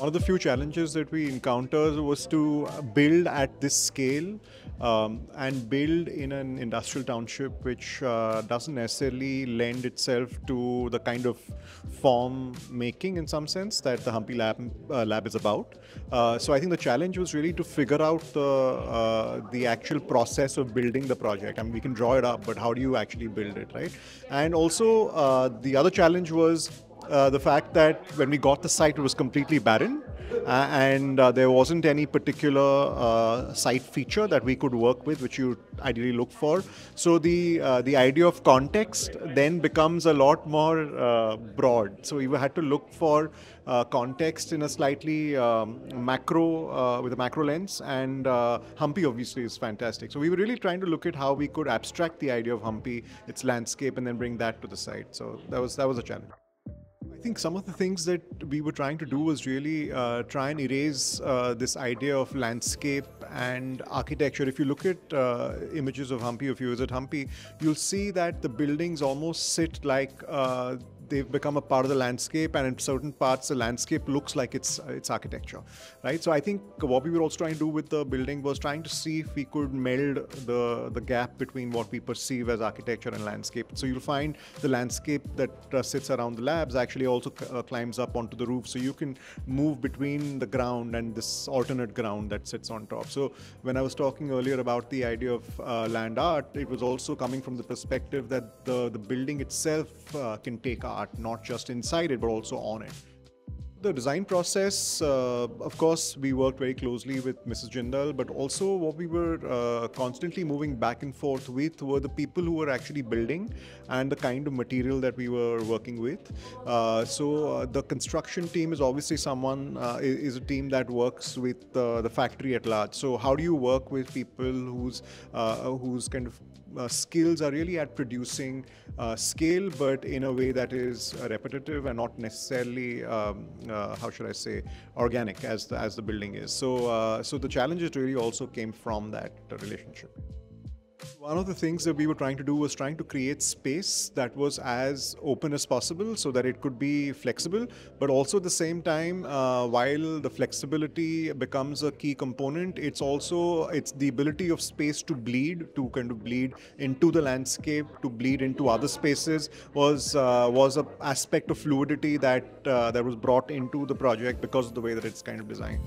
One of the few challenges that we encountered was to build at this scale and build in an industrial township which doesn't necessarily lend itself to the kind of form making in some sense that the Hampi lab is about. So I think the challenge was really to figure out the actual process of building the project. I mean, we can draw it up, but how do you actually build it, right? And also the other challenge was the fact that when we got the site, it was completely barren, and there wasn't any particular site feature that we could work with, which you ideally look for. So the idea of context then becomes a lot more broad. So we had to look for context in a slightly macro, with a macro lens, and Hampi obviously is fantastic. So we were really trying to look at how we could abstract the idea of Hampi, its landscape, and then bring that to the site. So that was a challenge. I think some of the things that we were trying to do was really try and erase this idea of landscape and architecture. If you look at images of Hampi, if you visit Hampi, you'll see that the buildings almost sit like they've become a part of the landscape, and in certain parts the landscape looks like it's architecture, right? So I think what we were also trying to do with the building was trying to see if we could meld the gap between what we perceive as architecture and landscape. So you'll find the landscape that sits around the labs actually also climbs up onto the roof, so you can move between the ground and this alternate ground that sits on top. So when I was talking earlier about the idea of land art, it was also coming from the perspective that the building itself can take art, not just inside it, but also on it. The design process, of course, we worked very closely with Mrs. Jindal, but also what we were constantly moving back and forth with were the people who were actually building and the kind of material that we were working with. So the construction team is obviously is a team that works with the factory at large. So how do you work with people whose kind of skills are really at producing scale, but in a way that is repetitive and not necessarily, how should I say, organic as the building is. So the challenges really also came from that relationship. One of the things that we were trying to do was trying to create space that was as open as possible so that it could be flexible, but also at the same time, while the flexibility becomes a key component, it's the ability of space to kind of bleed into the landscape, to bleed into other spaces was an aspect of fluidity that was brought into the project because of the way that it's kind of designed.